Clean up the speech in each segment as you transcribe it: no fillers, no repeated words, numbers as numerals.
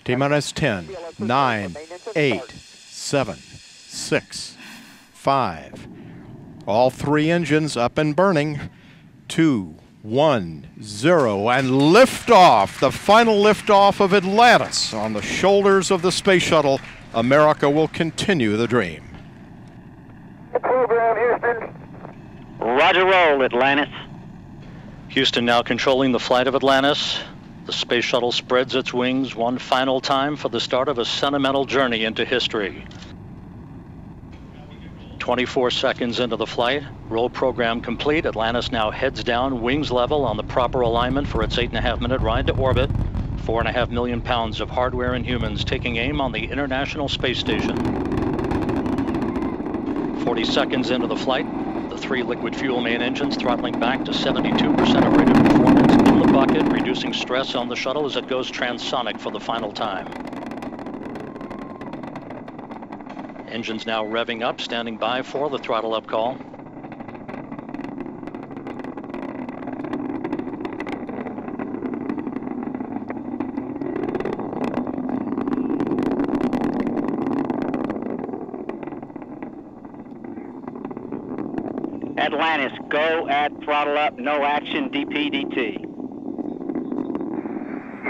T-minus 10, 9, 8, 7, 6, 5. All three engines up and burning. 2, 1, 0, and liftoff. The final liftoff of Atlantis on the shoulders of the space shuttle. America will continue the dream. Program, Houston. Roger, roll, Atlantis. Houston now controlling the flight of Atlantis. The space shuttle spreads its wings one final time for the start of a sentimental journey into history. 24 seconds into the flight, roll program complete. Atlantis now heads down, wings level on the proper alignment for its 8.5-minute ride to orbit. 4.5 million pounds of hardware and humans taking aim on the International Space Station. 40 seconds into the flight, the three liquid fuel main engines throttling back to 72% of rated performance in the bucket, reducing stress on the shuttle as it goes transonic for the final time. Engines now revving up, standing by for the throttle up call. Atlantis, go at throttle up, no action, DPDT.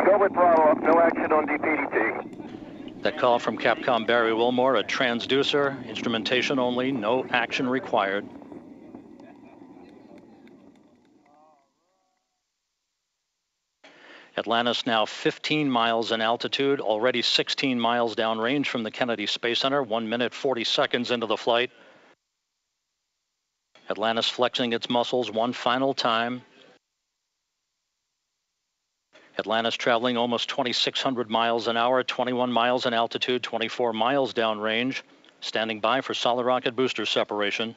Go with throttle up, no action on DPDT. That call from Capcom Barry Wilmore, a transducer, instrumentation only, no action required. Atlantis now 15 miles in altitude, already 16 miles downrange from the Kennedy Space Center, 1 minute 40 seconds into the flight. Atlantis flexing its muscles one final time. Atlantis traveling almost 2,600 miles an hour, 21 miles in altitude, 24 miles downrange, standing by for solid rocket booster separation.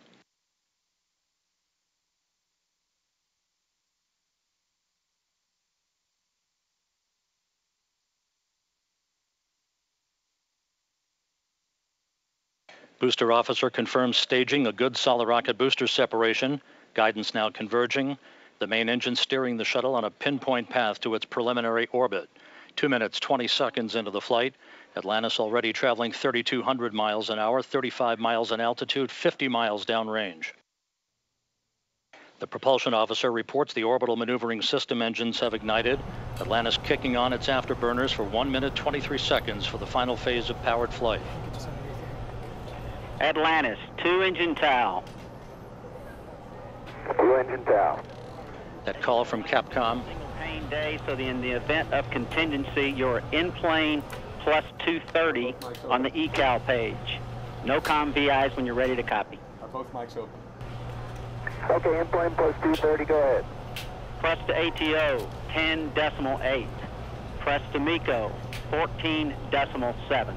Booster officer confirms staging a good solid rocket booster separation. Guidance now converging. The main engine steering the shuttle on a pinpoint path to its preliminary orbit. 2 minutes, 20 seconds into the flight. Atlantis already traveling 3,200 miles an hour, 35 miles in altitude, 50 miles downrange. The propulsion officer reports the orbital maneuvering system engines have ignited. Atlantis kicking on its afterburners for 1 minute, 23 seconds for the final phase of powered flight. Atlantis, 2-engine TOW. 2-engine TOW. That call from Capcom. Single pane day, so in the event of contingency, you're in plane plus 230 on the ecal page. No comm VIs when you're ready to copy. Are both mics open? Okay, in plane plus 230, go ahead. Press to ATO, 10.8. Press to MECO, 14.7.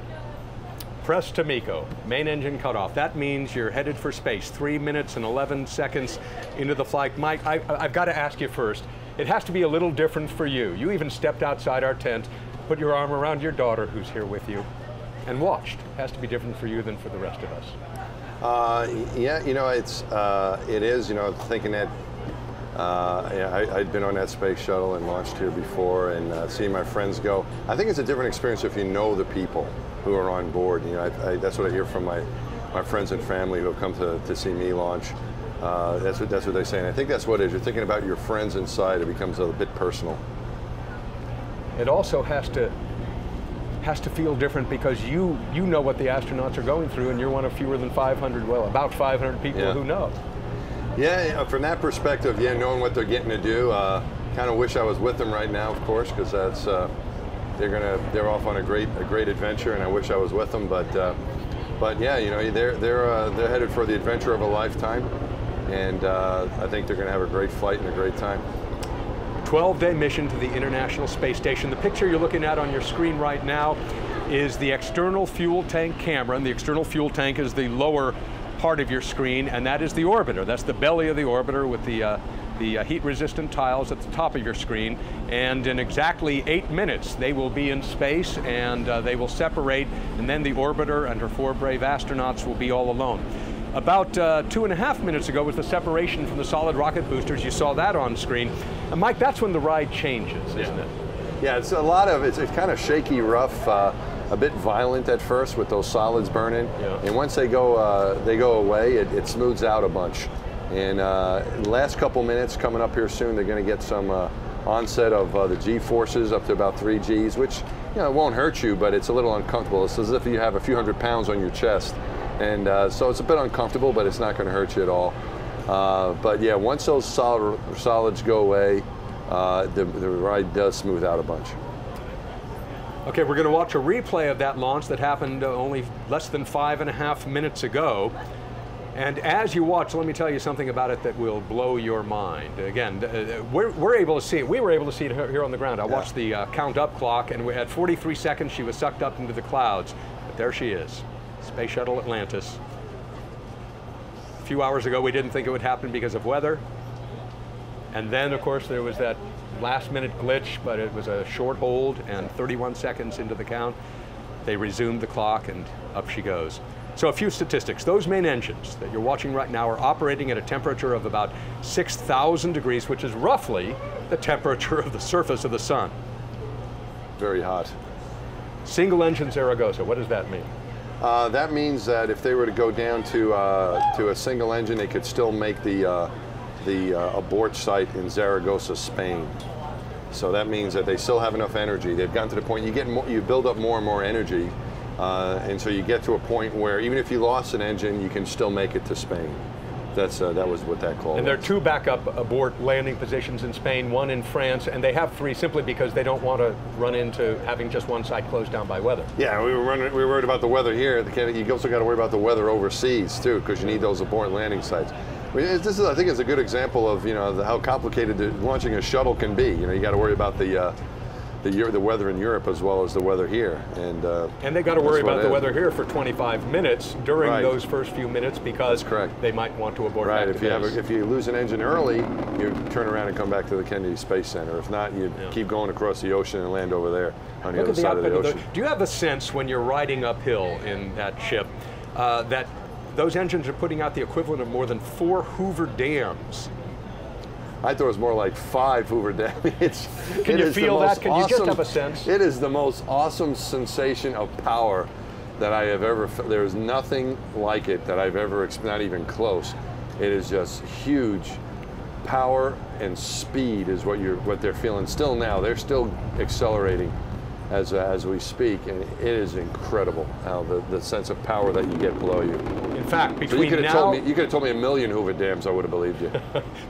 Press to MECO, main engine cutoff. That means you're headed for space. 3 minutes and 11 seconds into the flight. Mike, I've got to ask you first. It has to be a little different for you. You even stepped outside our tent, put your arm around your daughter who's here with you, and watched. It has to be different for you than for the rest of us. Yeah, you know, it is, you know, thinking that I'd been on that space shuttle and launched here before, and seeing my friends go. I think it's a different experience if you know the people who are on board. You know, that's what I hear from my friends and family who have come to see me launch. That's what they say, and I think that's what it is. You're thinking about your friends inside. It becomes a bit personal. It also has to feel different because you know what the astronauts are going through, and you're one of fewer than 500, well, about 500 people who know. Yeah, from that perspective, yeah, knowing what they're getting to do, kind of wish I was with them right now, of course, because that's they're off on a great adventure, and I wish I was with them. But yeah, you know, they're headed for the adventure of a lifetime, and I think they're going to have a great flight and a great time. 12-day mission to the International Space Station. The picture you're looking at on your screen right now is the external fuel tank camera, and the external fuel tank is the lower part of your screen, and that is the orbiter. That's the belly of the orbiter with the heat-resistant tiles at the top of your screen. And in exactly 8 minutes, they will be in space, and they will separate, and then the orbiter and her 4 brave astronauts will be all alone. About 2.5 minutes ago was the separation from the solid rocket boosters. You saw that on screen. And Mike, that's when the ride changes, isn't it? Yeah, it's a lot of, it's kind of shaky, rough, a bit violent at first with those solids burning. Yeah. And once they go away, it smooths out a bunch. And in the last couple minutes coming up here soon, they're going to get some onset of the G forces up to about 3 Gs, which, you know, it won't hurt you, but it's a little uncomfortable. It's as if you have a few hundred pounds on your chest. And so it's a bit uncomfortable, but it's not going to hurt you at all. But yeah, once those solids go away, the ride does smooth out a bunch. Okay, we're going to watch a replay of that launch that happened only less than 5.5 minutes ago. And as you watch, let me tell you something about it that will blow your mind. Again, we're able to see it. We were able to see it here on the ground. I watched the count up clock, and at 43 seconds, she was sucked up into the clouds. But there she is, Space Shuttle Atlantis. A few hours ago, we didn't think it would happen because of weather. And then, of course, there was that last-minute glitch, but it was a short hold, and 31 seconds into the count, they resumed the clock, and up she goes. So a few statistics. Those main engines that you're watching right now are operating at a temperature of about 6,000 degrees, which is roughly the temperature of the surface of the sun. Very hot. Single engine Zaragoza, what does that mean? That means that if they were to go down to a single engine, they could still make the abort site in Zaragoza, Spain. So that means that they still have enough energy. They've gotten to the point you build up more and more energy, and so you get to a point where even if you lost an engine, you can still make it to Spain. That was what that call was. And there are 2 backup abort landing positions in Spain, 1 in France, and they have 3 simply because they don't want to run into having just one site closed down by weather. Yeah, we were worried about the weather here. You also got to worry about the weather overseas too, because you need those abort landing sites. I think it's a good example of, you know, how complicated launching a shuttle can be. You know, you got to worry about the weather in Europe as well as the weather here, and they got to worry about the weather here for 25 minutes during those first few minutes because they might want to abort. Right. If you lose an engine early, you turn around and come back to the Kennedy Space Center. If not, you keep going across the ocean and land over there on the other side of the ocean. Do you have a sense when you're riding uphill in that ship that those engines are putting out the equivalent of more than 4 Hoover dams? I thought it was more like 5 Hoover dams. Can you feel that? Can you just have a sense? It is the most awesome sensation of power that I have ever felt. There's nothing like it that I've ever experienced, not even close. It is just huge. Power and speed is what they're feeling still now. They're still accelerating as we speak, and it is incredible how the sense of power that you get below you. In fact, you could have told me a million Hoover dams, I would have believed you.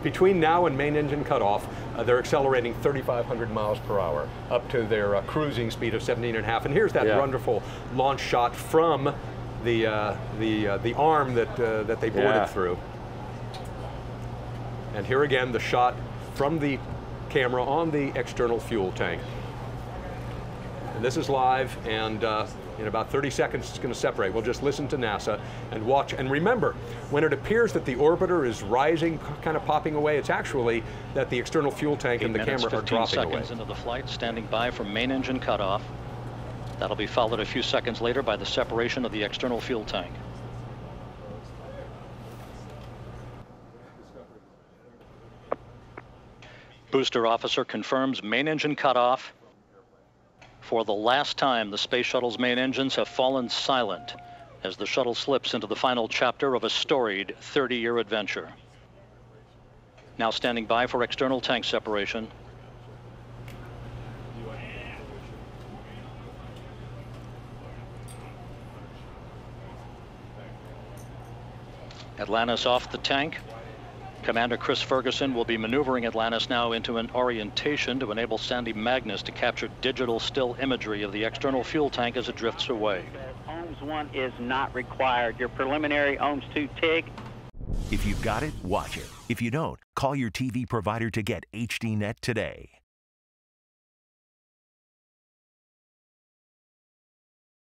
Between now and main engine cutoff, they're accelerating 3,500 miles per hour up to their cruising speed of 17.5. And here's that wonderful launch shot from the arm that they boarded through. And here again, the shot from the camera on the external fuel tank. And this is live, and in about 30 seconds it's going to separate. We'll just listen to NASA and watch. And remember, when it appears that the orbiter is rising, kind of popping away, it's actually that the external fuel tank and the camera are dropping away. 15 seconds into the flight, standing by for main engine cutoff. That'll be followed a few seconds later by the separation of the external fuel tank. Booster officer confirms main engine cutoff. For the last time, the Space Shuttle's main engines have fallen silent as the shuttle slips into the final chapter of a storied 30-year adventure. Now standing by for external tank separation. Atlantis off the tank. Commander Chris Ferguson will be maneuvering Atlantis now into an orientation to enable Sandy Magnus to capture digital still imagery of the external fuel tank as it drifts away. OMS 1 is not required. Your preliminary OMS 2 TIG. If you've got it, watch it. If you don't, call your TV provider to get HDNet today.